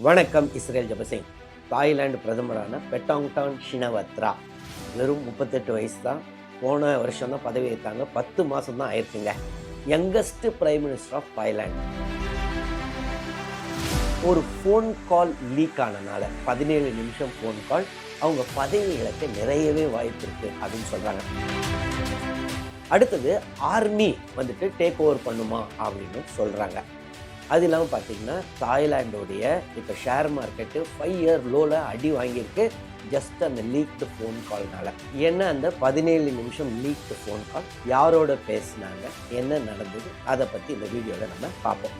வணக்கம். Israel Jabasingh. Thailand பிரதமரான பெட்டாங்டான் Shinawatra வெறும் 38 வயசு தான். போன வருஷம் தான் பதவி ஏற்றாங்க. 10 மாதம் தான் ஆயிடுச்சுங்க. Youngest prime minister of Thailand. ஒரு ஃபோன் கால் லீக் ஆனனால 17 நிமிஷம் ஃபோன் கால் அவங்க பதவி இழக்க நிறையவே வாய்ப்பு இருக்கு அப்படின்னு சொல்றாங்க. அடுத்தது ஆர்மி வந்துட்டு டேக் ஓவர் பண்ணுமா அப்படின்னு சொல்றாங்க. அது இல்லாமல் பார்த்தீங்கன்னா தாய்லாண்டோடைய இப்போ ஷேர் மார்க்கெட்டு 5 இயர் லோவில் அடி வாங்கியிருக்கு ஜஸ்ட் அந்த லீக்டு ஃபோன் கால்னால. ஏன்னா அந்த 17 நிமிஷம் லீக்டு ஃபோன் கால் யாரோட பேசினாங்க, என்ன நடந்தது, அதை பற்றி இந்த வீடியோவில் நம்ம பார்ப்போம்.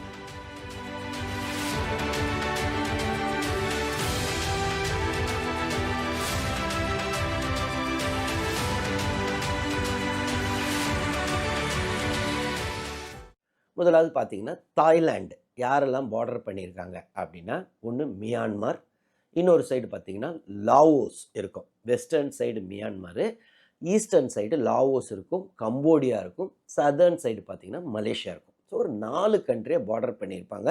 முதலாவது பார்த்தீங்கன்னா தாய்லாந்து யாரெல்லாம் பார்டர் பண்ணியிருக்காங்க அப்படின்னா, ஒன்று மியான்மர், இன்னொரு சைடு பார்த்தீங்கன்னா லாவோஸ் இருக்கும். Western side Myanmar, eastern side Laos இருக்கும், கம்போடியா இருக்கும், சதர்ன் சைடு பார்த்தீங்கன்னா மலேசியா இருக்கும். ஸோ ஒரு 4 கண்ட்ரியை பார்டர் பண்ணியிருப்பாங்க.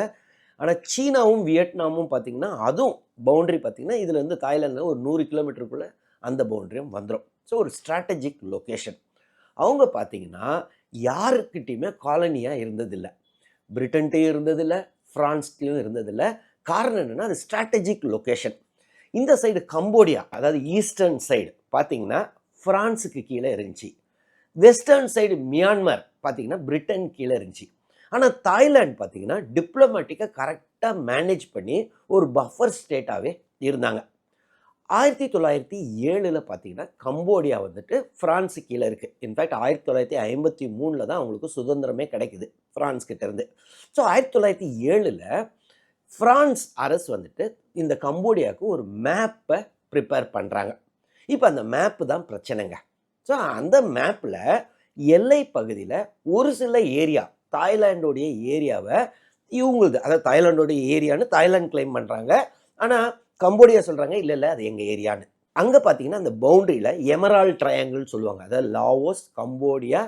ஆனால் சீனாவும் வியட்நாமும் பார்த்தீங்கன்னா அதுவும் பவுண்ட்ரி பார்த்தீங்கன்னா இதுலேருந்து தாய்லாந்தில் ஒரு 100 கிலோமீட்டருக்குள்ளே அந்த பவுண்ட்ரியும் வந்துடும். ஸோ ஒரு ஸ்ட்ராட்டஜிக் லொக்கேஷன். அவங்க பார்த்தீங்கன்னா யாருக்கிட்டையுமே காலனியாக இருந்ததில்லை. பிரிட்டன்ட்டையும் இருந்ததில்லை, ஃப்ரான்ஸ்டையும் இருந்ததில்லை. காரணம் என்னென்னா அது ஸ்ட்ராட்டஜிக் லொக்கேஷன். இந்த சைடு கம்போடியா, அதாவது ஈஸ்டர்ன் சைடு பார்த்தீங்கன்னா ஃப்ரான்ஸுக்கு கீழே இருந்துச்சு. வெஸ்டர்ன் சைடு மியான்மர் பார்த்தீங்கன்னா பிரிட்டன் கீழே இருந்துச்சு. ஆனால் தாய்லாந்து பார்த்தீங்கன்னா டிப்ளமேட்டிக்காக கரெக்டாக மேனேஜ் பண்ணி ஒரு பஃபர் ஸ்டேட்டாகவே இருந்தாங்க. 1907 பார்த்தீங்கன்னா கம்போடியா வந்துட்டு ஃப்ரான்ஸு கீழே இருக்குது. இன்ஃபேக்ட் 1953 தான் அவங்களுக்கு சுதந்திரமே கிடைக்குது ஃப்ரான்ஸ்கிட்ட இருந்து. ஸோ 1907 ஃப்ரான்ஸ் அரசு வந்துட்டு இந்த கம்போடியாவுக்கு ஒரு மேப்பை ப்ரிப்பேர் பண்ணுறாங்க. இப்போ அந்த மேப்பு தான் பிரச்சனைங்க. ஸோ அந்த மேப்பில் எல்லை பகுதியில் ஒரு சில ஏரியா, தாய்லாண்டோடைய ஏரியாவை இவங்களுக்கு, அதாவது தாய்லாண்டோடைய ஏரியான்னு தாய்லாந்து கிளைம் பண்ணுறாங்க. ஆனால் கம்போடியா சொல்கிறாங்க இல்லை அது எங்கள் ஏரியான்னு. அங்கே பார்த்தீங்கன்னா அந்த பவுண்டரியில் எமரால்ட் ட்ரையாங்கிள் சொல்லுவாங்க. அதாவது லாவோஸ், கம்போடியா,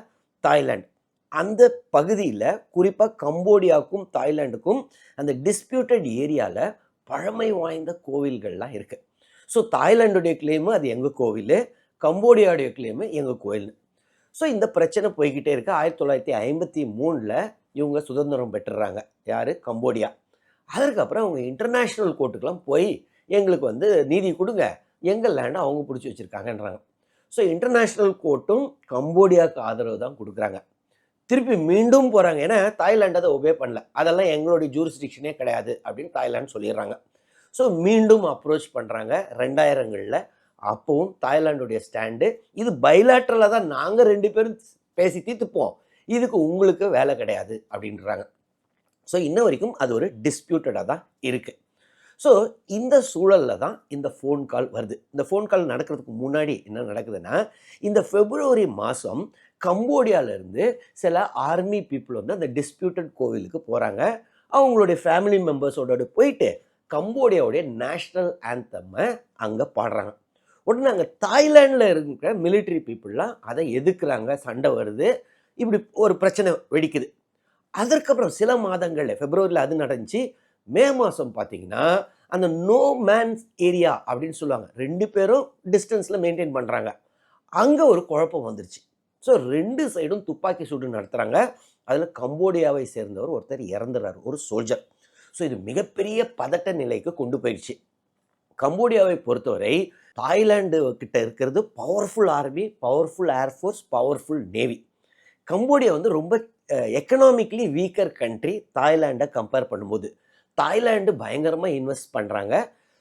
தாய்லாந்து. அந்த பகுதியில் குறிப்பாக கம்போடியாவுக்கும் தாய்லாண்டுக்கும் அந்த டிஸ்பியூட்டட் ஏரியாவில் பழமை வாய்ந்த கோவில்கள்லாம் இருக்குது. ஸோ தாய்லாண்டுடைய கிளைமு அது எங்கள் கோவில், கம்போடியாவுடைய கிளைமு எங்கள் கோவில். ஸோ இந்த பிரச்சனை போய்கிட்டே இருக்குது. 1953 இவங்க சுதந்திரம் பெற்றுறாங்க. யார்? கம்போடியா. அதற்கப்புறம் அவங்க இன்டர்நேஷ்னல் கோர்ட்டுக்கெலாம் போய் எங்களுக்கு வந்து நீதி கொடுங்க, எங்கள் லேண்டை அவங்க பிடிச்சி வச்சுருக்காங்கன்றாங்க. ஸோ இன்டர்நேஷ்னல் கோர்ட்டும் கம்போடியாவுக்கு ஆதரவு தான் கொடுக்குறாங்க. திருப்பி மீண்டும் போகிறாங்க. ஏன்னா தாய்லாண்டு அதை ஒபே பண்ணல, அதெல்லாம் எங்களுடைய ஜூரிஸ்டிக்ஷனே கிடையாது அப்படின்னு தாய்லாந்து சொல்லிடுறாங்க. ஸோ மீண்டும் அப்ரோச் பண்ணுறாங்க 2000களில். அப்போவும் தாய்லாண்டுடைய ஸ்டாண்டு இது பைலாட்ரலாக தான், நாங்கள் 2 பேரும் பேசி தீர்த்துப்போம், இதுக்கு உங்களுக்கு வேலை கிடையாது அப்படின்றாங்க. ஸோ இன்ன வரைக்கும் அது ஒரு டிஸ்பியூட்டடாக தான் இருக்குது. ஸோ இந்த சூழலில் தான் இந்த ஃபோன் கால் வருது. இந்த ஃபோன் கால் நடக்கிறதுக்கு முன்னாடி என்ன நடக்குதுன்னா, இந்த பிப்ரவரி மாதம் கம்போடியாவிலேருந்து சில ஆர்மி பீப்புள் வந்து அந்த டிஸ்பியூட்டட் கோவிலுக்கு போகிறாங்க. அவங்களுடைய ஃபேமிலி மெம்பர்ஸோட போயிட்டு கம்போடியாவுடைய நேஷ்னல் ஆந்தம்மை அங்கே பாடுறாங்க. உடனே அங்கே தாய்லாண்டில் இருக்கிற மிலிட்ரி பீப்புளெலாம் அதை எதிர்க்கிறாங்க, சண்டை வருது, இப்படி ஒரு பிரச்சனை வெடிக்குது. அதற்கப்புறம் சில மாதங்களில் பிப்ரவரியில் அது நடந்துச்சு. மே மாதம் பார்த்தீங்கன்னா அந்த நோ மேன்ஸ் ஏரியா அப்படின்னு சொல்லுவாங்க, 2 பேரும் டிஸ்டன்ஸில் மெயின்டைன் பண்ணுறாங்க. அங்கே ஒரு குழப்பம் வந்துருச்சு. ஸோ 2 சைடும் துப்பாக்கி சூடு நடத்துகிறாங்க. அதில் கம்போடியாவை சேர்ந்தவர் ஒருத்தர் இறந்துறாரு, ஒரு சோல்ஜர். ஸோ இது மிகப்பெரிய பதட்ட நிலைக்கு கொண்டு போயிடுச்சு. கம்போடியாவை பொறுத்தவரை தாய்லாண்டு கிட்ட இருக்கிறது powerful army, powerful air force, powerful navy. Cambodia வந்து ரொம்ப எக்கனாமிக்கலி வீக்கர் கண்ட்ரி தாய்லாண்டை கம்பேர் பண்ணும்போது. தாய்லாண்டு பயங்கரமாக இன்வெஸ்ட் பண்ணுறாங்க.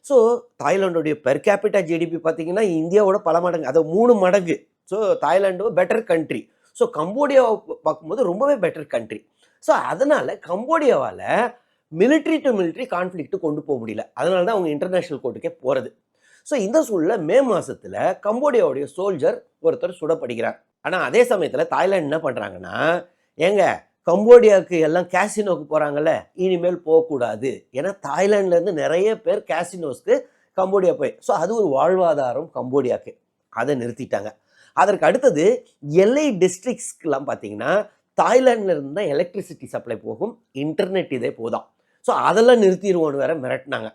ஸோ தாய்லாண்டுடைய பெர் கேபிட்டா ஜிடிபி பார்த்தீங்கன்னா இந்தியாவோட பல மடங்கு, அது 3 மடங்கு. So Thailand better country. So கம்போடியாவை பார்க்கும்போது ரொம்பவே பெட்டர் கண்ட்ரி. ஸோ அதனால் கம்போடியாவால் மிலிட்ரி டு மிலிட்ரி கான்ஃப்ளிக்ட்டு கொண்டு போக முடியல. அதனால தான் அவங்க இன்டர்நேஷ்னல் கோர்ட்டுக்கே போகிறது. ஸோ இந்த சூழலில் மே மாதத்தில் கம்போடியாவுடைய சோல்ஜர் ஒருத்தர் சுடப்படுகிறார். ஆனால் அதே சமயத்தில் தாய்லாந்து என்ன பண்ணுறாங்கன்னா, ஏங்க கம்போடியாவுக்கு எல்லாம் கேசினோக்கு போகிறாங்கல்ல, இனிமேல் போகக்கூடாது. ஏன்னா தாய்லாண்ட்லேருந்து நிறைய பேர் கேசினோஸ்க்கு கம்போடியா போய், ஸோ அது ஒரு வாழ்வாதாரம் கம்போடியாவுக்கு. அதை நிறுத்திட்டாங்க. அதற்கு அடுத்தது எல்லை டிஸ்ட்ரிக்ஸ்க்கெலாம் பார்த்தீங்கன்னா தாய்லாண்டில் இருந்து தான் எலக்ட்ரிசிட்டி சப்ளை போகும், இன்டர்நெட் இதே போதும். ஸோ அதெல்லாம் நிறுத்திடுவோன்னு வேற மிரட்டினாங்க.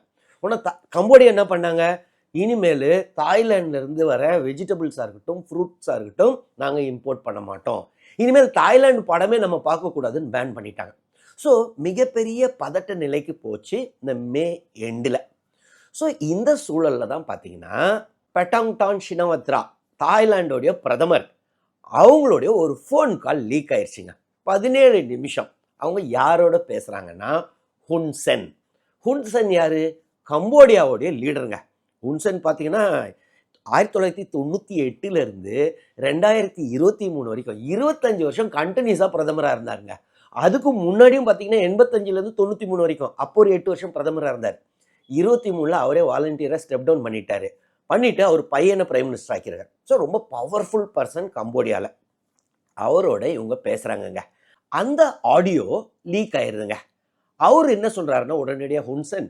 உடனே கம்போடியா என்ன பண்ணாங்க, இனிமேல் தாய்லாண்ட்லேருந்து வர வெஜிடபிள்ஸாக இருக்கட்டும், ஃப்ரூட்ஸாக இருக்கட்டும், நாங்கள் இம்போர்ட் பண்ண மாட்டோம். இனிமேல் தாய்லாந்து படமே நம்ம பார்க்கக்கூடாதுன்னு பேன் பண்ணிட்டாங்க. ஸோ மிகப்பெரிய பதட்ட நிலைக்கு போச்சு இந்த மே எண்டில். ஸோ இந்த சூழலில் தான் பார்த்தீங்கன்னா பெட்டாங்டான் ஷினவத்ரா தாய்லாண்டோடைய பிரதமர் அவங்களுடைய ஒரு ஃபோன் கால் லீக் ஆயிடுச்சுங்க. 17 நிமிஷம் அவங்க யாரோட பேசுகிறாங்கன்னா ஹுன்சென். ஹுன்சென் யார்? கம்போடியாவுடைய லீடருங்க. ஹுன்சென் பார்த்தீங்கன்னா 1998 2023 வரைக்கும் 25 வருஷம் கண்டினியூஸாக பிரதமராக இருந்தாருங்க. அதுக்கு முன்னாடியும் பார்த்தீங்கன்னா 85 93 வரைக்கும் அப்போ ஒரு 8 வருஷம் பிரதமராக இருந்தார். 23 அவரே வாலண்டியராக ஸ்டெப் டவுன் பண்ணிட்டு அவர் பையனை பிரைம் மினிஸ்டர் ஆக்கிறார். ஸோ ரொம்ப பவர்ஃபுல் பர்சன் கம்போடியாவில். அவரோட இவங்க பேசுகிறாங்கங்க. அந்த ஆடியோ லீக் ஆயிடுதுங்க. அவர் என்ன சொல்கிறாருன்னா உடனடியாக ஹுன்சென்,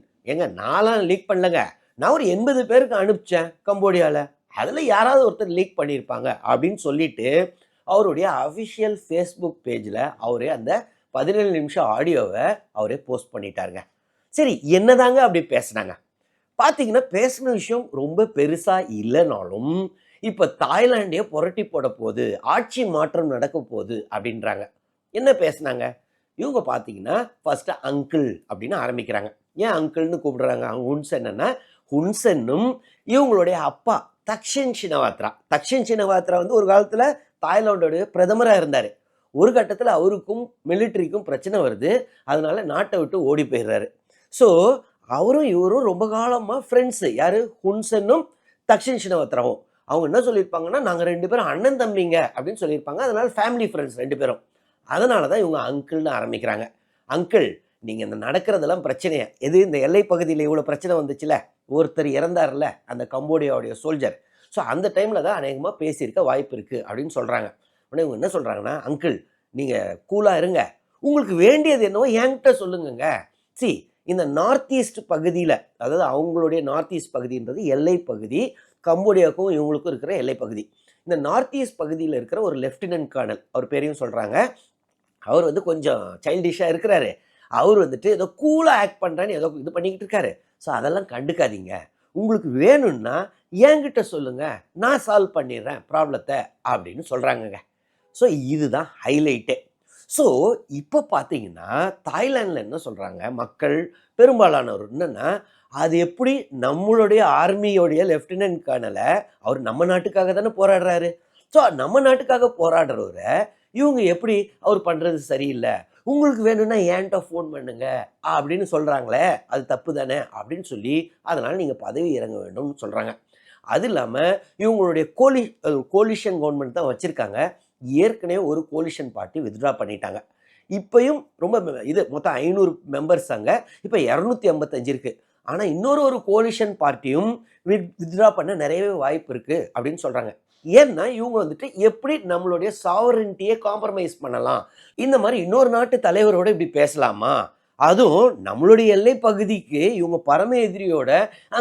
நான்லாம் லீக் பண்ணலங்க, நான் ஒரு 80 பேருக்கு அனுப்பிச்சேன் கம்போடியாவில், அதில் யாராவது ஒருத்தர் லீக் பண்ணியிருப்பாங்க அப்படின்னு சொல்லிட்டு அவருடைய அஃபிஷியல் ஃபேஸ்புக் பேஜில் அவரே அந்த 17 நிமிஷம் ஆடியோவை அவரே போஸ்ட் பண்ணிட்டாருங்க. சரி, என்னதாங்க அப்படி பேசுனாங்க? பார்த்தீங்கன்னா பேசின விஷயம் ரொம்ப பெருசாக இல்லைனாலும் இப்போ தாய்லாண்டே புரட்டி போட போகுது, ஆட்சி மாற்றம் நடக்க போகுது அப்படின்றாங்க. என்ன பேசுனாங்க? இவங்க பார்த்தீங்கன்னா ஃபர்ஸ்ட் அங்கிள் அப்படின்னு ஆரம்பிக்கிறாங்க. ஏன் அங்கிள்னு கூப்பிடுறாங்க ஹுன்சென்னா? ஹுன்சென்னும் இவங்களுடைய அப்பா தக்ஷின் ஷினவாத்ரா வந்து ஒரு காலத்தில் தாய்லாண்டோடைய பிரதமராக இருந்தார். ஒரு கட்டத்தில் அவருக்கும் மிலிட்ரிக்கும் பிரச்சனை வருது, அதனால நாட்டை விட்டு ஓடி போயிடுறாரு. ஸோ அவரும் இவரும் ரொம்ப காலமாக ஃப்ரெண்ட்ஸு. யார்? ஹுன்சென்னும் தக்ஷின் ஷினவாத்ராவும். அவங்க என்ன சொல்லியிருப்பாங்கன்னா, நாங்கள் 2 பேரும் அண்ணன் தம்பிங்க அப்படின்னு சொல்லியிருப்பாங்க. அதனால ஃபேமிலி ஃப்ரெண்ட்ஸ் 2 பேரும். அதனால தான் இவங்க அங்கிள்னு ஆரம்பிக்கிறாங்க. அங்கிள், நீங்கள் இந்த நடக்கிறதெல்லாம் பிரச்சனையா எது? இந்த எல்லை பகுதியில் இவ்வளோ பிரச்சனை வந்துச்சுல, ஒருத்தர் இறந்தார்ல அந்த கம்போடியாவுடைய சோல்ஜர். ஸோ அந்த டைமில் தான் அநேகமாக பேசியிருக்க வாய்ப்பு இருக்குது அப்படின்னு சொல்கிறாங்க. உடனே இவங்க என்ன சொல்கிறாங்கன்னா, அங்கிள் நீங்கள் கூலாக இருங்க, உங்களுக்கு வேண்டியது என்னவோ என்கிட்ட சொல்லுங்கங்க. சி, இந்த நார்த் ஈஸ்ட் பகுதியில், அதாவது அவங்களுடைய நார்த் ஈஸ்ட் பகுதின்றது எல்லை பகுதி, கம்போடியாவுக்கும் இவங்களுக்கும் இருக்கிற எல்லை பகுதி. இந்த நார்த் ஈஸ்ட் பகுதியில் இருக்கிற ஒரு லெஃப்டினன்ட் கர்னல், அவர் பேரையும் சொல்கிறாங்க. அவர் வந்து கொஞ்சம் சைல்டிஷாக இருக்கிறாரு. அவர் வந்துட்டு ஏதோ கூலாக ஆக்ட் பண்ணுறான்னு ஏதோ இது பண்ணிக்கிட்டு இருக்காரு. ஸோ அதெல்லாம் கண்டுக்காதீங்க, உங்களுக்கு வேணும்னா என்கிட்ட சொல்லுங்கள், நான் சால்வ் பண்ணிடுறேன் ப்ராப்ளத்தை அப்படின்னு சொல்கிறாங்கங்க. ஸோ இதுதான் ஹைலைட்டே. ஸோ இப்போ பார்த்தீங்கன்னா தாய்லாண்டில் என்ன சொல்கிறாங்க மக்கள் பெரும்பாலானவர் என்னென்னா, அது எப்படி நம்மளுடைய ஆர்மியோடைய லெஃப்டினன்ட் கர்னலை, அவர் நம்ம நாட்டுக்காக தானே போராடுறாரு. ஸோ நம்ம நாட்டுக்காக போராடுறவரை இவங்க எப்படி அவர் பண்ணுறது சரியில்லை, உங்களுக்கு வேணும்னா என்கிட்ட ஃபோன் பண்ணுங்க அப்படின்னு சொல்கிறாங்களே, அது தப்பு தானே அப்படின்னு சொல்லி அதனால் நீங்கள் பதவி இறங்க வேண்டும்னு சொல்கிறாங்க. அது இல்லாமல் இவங்களுடைய கோலிஷன் கவர்மெண்ட் தான் வச்சுருக்காங்க. ஏற்கனவே ஒரு கோலிஷன் பார்ட்டி வித்ட்ரா பண்ணிட்டாங்க. இப்போயும் ரொம்ப இது மொத்தம் 500 மெம்பர்ஸ் அங்கே, இப்போ 255 இருக்குது. ஆனால் இன்னொரு கோலிஷன் பார்ட்டியும் வித்ட்ரா பண்ண நிறையவே வாய்ப்பு இருக்குது அப்படின்னு சொல்கிறாங்க. ஏன்னா இவங்க வந்துட்டு எப்படி நம்மளுடைய சாவரன்ட்டியை காம்ப்ரமைஸ் பண்ணலாம், இந்த மாதிரி இன்னொரு நாட்டு தலைவரோட இப்படி பேசலாமா, அதுவும் நம்மளுடைய எல்லை பகுதிக்கு இவங்க பரம எதிரியோட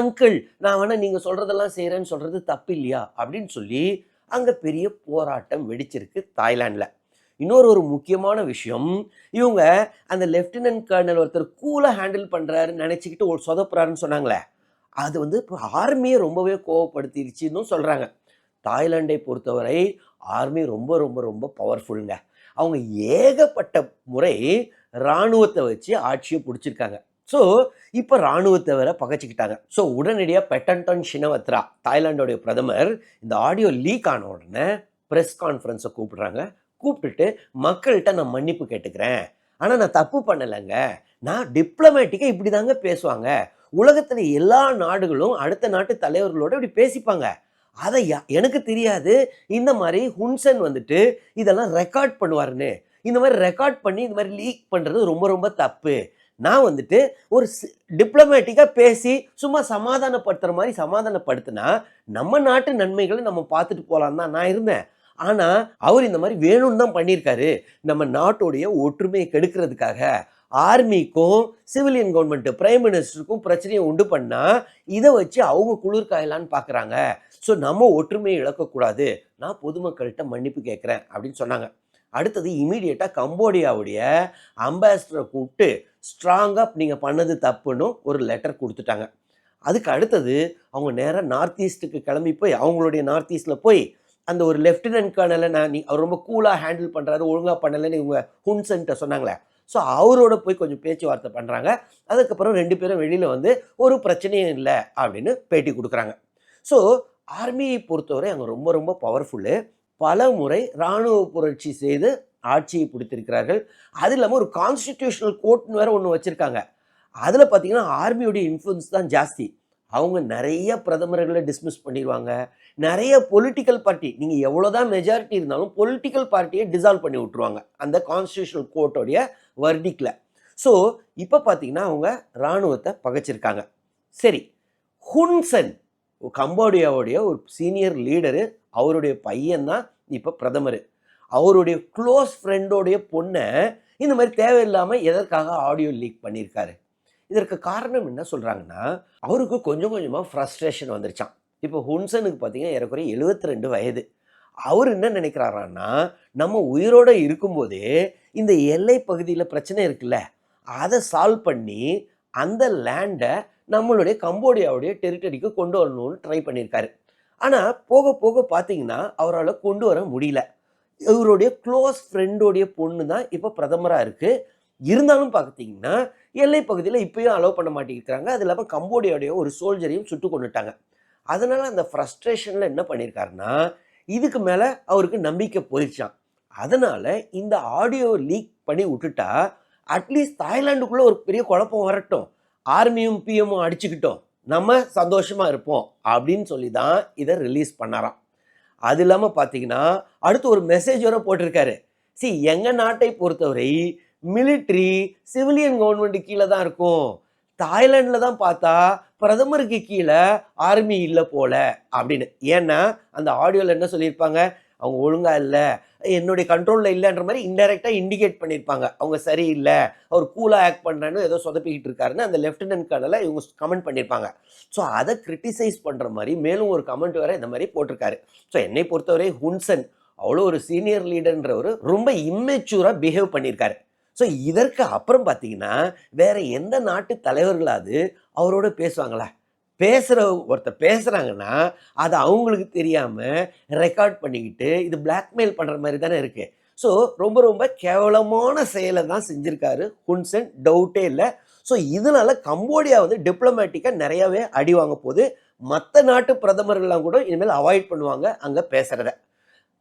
அங்கிள் நான் வேணா நீங்கள் சொல்கிறதெல்லாம் செய்கிறேன்னு சொல்கிறது தப்பு இல்லையா அப்படின்னு சொல்லி அங்கே பெரிய போராட்டம் வெடிச்சிருக்கு தாய்லாண்டில். இன்னொரு முக்கியமான விஷயம், இவங்க அந்த லெஃப்டினன்ட் கர்னல் ஒருத்தர் கூலாக ஹேண்டில் பண்ணுறாருன்னு நினச்சிக்கிட்டு ஒரு சொதப்புறாருன்னு சொன்னாங்களே, அது வந்து இப்போ ஆர்மியை ரொம்பவே கோவப்படுத்திடுச்சின்னு சொல்கிறாங்க. தாய்லாண்டை பொறுத்தவரை ஆர்மி ரொம்ப ரொம்ப ரொம்ப பவர்ஃபுல்லுங்க. அவங்க ஏகப்பட்ட முறை இராணுவத்தை வச்சு ஆட்சியை பிடிச்சிருக்காங்க. ஸோ இப்போ இராணுவத்தை வேற பகைச்சிக்கிட்டாங்க. ஸோ உடனடியாக பெட்டாங்டான் ஷினவாத்ரா தாய்லாண்டோடைய பிரதமர் இந்த ஆடியோ லீக் ஆன உடனே ப்ரெஸ் கான்ஃபரன்ஸை கூப்பிட்டுட்டு மக்கள்கிட்ட நான் மன்னிப்பு கேட்டுக்கிறேன், ஆனால் நான் தப்பு பண்ணலைங்க, நான் டிப்ளமேட்டிக்காக இப்படி தாங்க பேசுவாங்க, உலகத்தில் எல்லா நாடுகளும் அடுத்த நாட்டு தலைவர்களோட இப்படி பேசிப்பாங்க, அதை எனக்கு தெரியாது, இந்த மாதிரி ஹுன்சென் வந்துட்டு இதெல்லாம் ரெக்கார்ட் பண்ணுவாருன்னு, இந்த மாதிரி ரெக்கார்ட் பண்ணி இந்த மாதிரி லீக் பண்ணுறது ரொம்ப ரொம்ப தப்பு, நான் வந்துட்டு ஒரு டிப்ளமேட்டிக்காக பேசி சும்மா சமாதானப்படுத்துகிற மாதிரி சமாதானப்படுத்தினா நம்ம நாட்டு நன்மைகளை நம்ம பார்த்துட்டு போகலான்னு தான் நான் இருந்தேன். ஆனால் அவர் இந்த மாதிரி வேணும்னு தான் பண்ணியிருக்காரு, நம்ம நாட்டுடைய ஒற்றுமையை கெடுக்கிறதுக்காக ஆர்மிக்கும் சிவிலியன் கவர்மெண்ட் பிரைம் மினிஸ்டருக்கும் பிரச்சனையை உண்டு பண்ணால் இதை வச்சு அவங்க குளிர் காயலான்னு பார்க்குறாங்க. ஸோ நம்ம ஒற்றுமையை இழக்கக்கூடாது, நான் பொதுமக்கள்கிட்ட மன்னிப்பு கேட்குறேன் அப்படின்னு சொன்னாங்க. அடுத்தது இமீடியட்டாக கம்போடியாவுடைய அம்பாசிடரை கூப்பிட்டு ஸ்ட்ராங்காக நீங்கள் பண்ணது தப்புன்னு ஒரு லெட்டர் கொடுத்துட்டாங்க. அதுக்கு அடுத்தது அவங்க நேரா நார்த் ஈஸ்ட்டுக்கு கிளம்பி போய், அவங்களுடைய நார்த் ஈஸ்ட்ல போய், அந்த ஒரு லெஃப்டினன்ட் கர்னல அவர் ரொம்ப கூலா ஹேண்டில் பண்றாரு, ஒழுங்கா பண்ணலன்னு இவங்க ஹுன்சென்ட்ட சொன்னாங்களே. ஸோ அவரோட போய் கொஞ்சம் பேச்சுவார்த்தை பண்றாங்க. அதுக்கப்புறம் 2 பேரும் வெளியில வந்து, "ஒரு பிரச்சனையும் இல்ல" அப்படின்னு பேட்டி குடுக்குறாங்க. ஸோ ஆர்மியை பொறுத்தவரை அங்க ரொம்ப ரொம்ப பவர்ஃபுல்லு. பலமுறை ராணுவ புரட்சி செய்து ஆட்சியை பிடித்திருக்கிறார்கள். அது இல்லாம ஒரு கான்ஸ்டிடியூஷனல் கோர்ட்ன்னு வேற ஒண்ணு வச்சிருக்காங்க. அதுல பார்த்தீங்கன்னா, ஆர்மியோட இன்ஃப்ளூயன்ஸ் தான் ஜாஸ்தி. அவங்க நெறைய பிரதமர்கள டிஸ்மிஸ் பண்ணிருவாங்க. நெறைய பொலிட்டிக்கல் பார்ட்டி, நீங்க எவ்வளோதான் மெஜாரிட்டி இருந்தாலும் பொலிட்டிக்கல் பார்ட்டிய டிசால்வ் பண்ணி விட்டுருவாங்க. அந்த கான்ஸ்டிடியூஷனல் கோர்ட்டோடைய வர்டிக்ட்ல. ஸோ இப்ப பார்த்தீங்கன்னா, அவங்க ராணுவத்த பகைச்சிருக்காங்க. சரி, ஹுன் சென் கம்போடியாவுடைய ஒரு சீனியர் லீடரு. அவருடைய பையன் தான் இப்ப பிரதமரு. அவருடைய க்ளோஸ் ஃப்ரெண்டோடைய பொண்ண இந்த மாரி தேவையில்லாம எதற்காக ஆடியோ லீக் பண்ணியிருக்காரு? இதற்கு காரணம் என்ன சொல்றாங்கன்னா, அவருக்கு கொஞ்சம் கொஞ்சமா ஃப்ரஸ்ட்ரேஷன் வந்துருச்சாம். இப்போ ஹுன்செனுக்கு பார்த்தீங்கன்னா, ஏறக்குறைய 72 வயது. அவரு என்ன நினைக்கிறாரான்னா, நம்ம உயிரோட இருக்கும்போதே இந்த எல்லை பகுதியில பிரச்சனை இருக்குல்ல, அத சால்வ் பண்ணி அந்த லேண்ட நம்மளுடைய கம்போடியாவுடைய டெரிட்டரிக்கு கொண்டு வரணும்னு ட்ரை பண்ணியிருக்காரு. ஆனா போக போக பார்த்தீங்கன்னா, அவரால கொண்டு வர முடியல. இவருடைய க்ளோஸ் ஃப்ரெண்டோடைய பொண்ணு தான் இப்ப பிரதமரா இருக்கு. இருந்தாலும் பார்த்தீங்கன்னா, எல்லை பகுதியில இப்பயும் அலோவ் பண்ண மாட்டேங்கிறாங்க. அது இல்லாம கம்போடியாவுடைய ஒரு சோல்ஜரையும் சுட்டுக் கொன்னுட்டாங்க. அதனால அந்த ஃப்ரஸ்ட்ரேஷன்ல என்ன பண்ணியிருக்காருன்னா, இதுக்கு மேல அவருக்கு நம்பிக்கை போயிருச்சாம். அதனால இந்த ஆடியோ லீக் பண்ணி விட்டுட்டா, அட்லீஸ்ட் தாய்லாந்துக்குள்ள ஒரு பெரிய குழப்பம் வரட்டும். ஆர்மியும், பிஎம்மும் அடிச்சுக்கிட்டோம். நம்ம சந்தோஷமா இருப்போம். அப்படின்னு சொல்லி தான் இத ரிலீஸ் பண்ணாராம். அது இல்லாம பார்த்தீங்கன்னா, அடுத்து ஒரு மெசேஜ் வேற போட்டிருக்காரு. எங்க நாட்டை பொறுத்தவரை மிலிட்டரி, சிவிலியன் கவர்ன்மெண்ட் கீழ தான் இருக்கும். தாய்லாந்துல தான் பார்த்தா பிரதமருக்கு கீழ ஆர்மி இல்ல போல அப்படின்னு. ஏன்னா, அந்த ஆடியோல என்ன சொல்லியிருப்பாங்க, அவங்க ஒழுங்கா இல்ல, என்னுடைய கண்ட்ரோல்ல இல்லன்ற மாரி இன்டைரக்ட்டா இண்டிகேட் பண்ணியிருப்பாங்க. அவங்க சரியில்ல, அவர் கூலா ஆக்ட் பண்றான்னு ஏதோ சொதப்பிக்கிட்டு இருக்காருன்னு அந்த லெப்டினன்ட் கர்னல இவங்க கமெண்ட் பண்ணியிருப்பாங்க. ஸோ அத கிரிட்டிசைஸ் பண்ற மாரி மேலும் ஒரு கமெண்ட் வேற இந்த மாரி போட்டிருக்காரு. ஸோ என்னை பொறுத்தவரை ஹுன்சென் அவ்வளோ ஒரு சீனியர் லீடர்ன்றவரு ரொம்ப இம்மெச்சூரா பிஹேவ் பண்ணியிருக்காரு. ஸோ இதற்கு அப்புறம் பார்த்தீங்கன்னா, வேற எந்த நாட்டு தலைவர்களாவது அவரோட பேசுவாங்களா? ஒருத்தர் பேசுறாங்கன்னா, அது அவங்களுக்கு தெரியாம ரெக்கார்ட் பண்ணிக்கிட்டு, இது பிளாக்மெயில் பண்ற மாரி தானே இருக்கு. ஸோ ரொம்ப ரொம்ப கேவலமான செயல தான் செஞ்சிருக்காரு ஹுன்சென், டவுட்டே இல்ல. ஸோ இதனால கம்போடியா வந்து டிப்ளமேட்டிக்கா நெறையவே அடி வாங்க போது. மத்த நாட்டு பிரதமர்கள்லாம் கூட இனிமேல் அவாய்ட் பண்ணுவாங்க அங்க பேசுறத.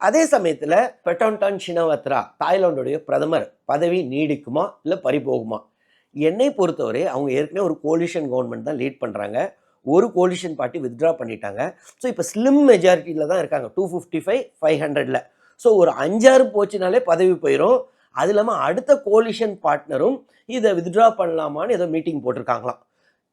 அதே சமயத்துல பெட்டான்டான் ஷினவத்ரா தாய்லாந்துடைய பிரதமர் பதவி நீடிக்குமா? இல்ல பறிபோகுமா? என்னை பொறுத்தவரை அவங்க ஏற்கனவே ஒரு கோலிஷன் கவர்ன்மெண்ட் தான் லீட் பண்றாங்க. ஒரு கோலிஷன் பார்ட்டி வித்ட்ரா பண்ணிட்டாங்க. ஸோ இப்போ ஸ்லிம் மெஜாரிட்டியில தான் இருக்காங்க. 255, 500ல. ஸோ ஒரு 5, 6 போச்சுனாலே பதவி போயிரும். அது இல்லாம அடுத்த கோலிஷன் பார்ட்னரும் இத வித்ட்ரா பண்ணலாமான்னு ஏதோ மீட்டிங் போட்டிருக்காங்களாம்.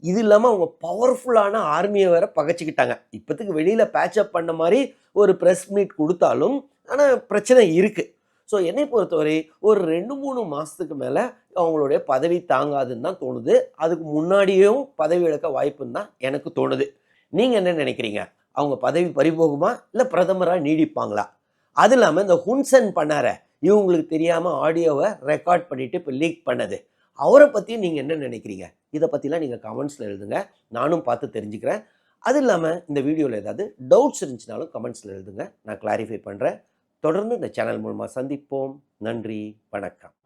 இது இல்லாம அவங்க பவர்ஃபுல்லான ஆர்மிய வேற பகச்சுக்கிட்டாங்க. இப்போதைக்கு வெளியில பேட்ச் அப் பண்ண மாரி ஒரு பிரஸ் மீட் குடுத்தாலும், ஆனா பிரச்சனை இருக்கு. ஸோ என்னை பொறுத்தவரை ஒரு 2, 3 மாசத்துக்கு மேல அவங்களுடைய பதவி தாங்காதுன்னு தான் தோணுது. அதுக்கு முன்னாடியும் பதவி இழக்க வாய்ப்புன்னு தான் எனக்கு தோணுது. நீங்க என்ன நினைக்கிறீங்க? அவங்க பதவி பறிபோகுமா? இல்ல பிரதமரா நீடிப்பாங்களா? அது இல்லாம இந்த ஹுன்சென் பண்ணாரே, இவங்களுக்கு தெரியாம ஆடியோவ ரெக்கார்ட் பண்ணிட்டு இப்ப லீக் பண்ணது. அவர பத்தி நீங்க என்ன நினைக்கிறீங்க? இத பத்திலாம் நீங்க கமெண்ட்ஸ்ல எழுதுங்க. நானும் பார்த்து தெரிஞ்சுக்கிறேன். அது இல்லாம இந்த வீடியோல ஏதாவது டவுட்ஸ் இருந்துச்சுனாலும் கமெண்ட்ஸ்ல எழுதுங்க. நான் கிளாரிஃபை பண்றேன். தொடர்ந்து இந்த சேனல் மூலமா சந்திப்போம். நன்றி, வணக்கம்.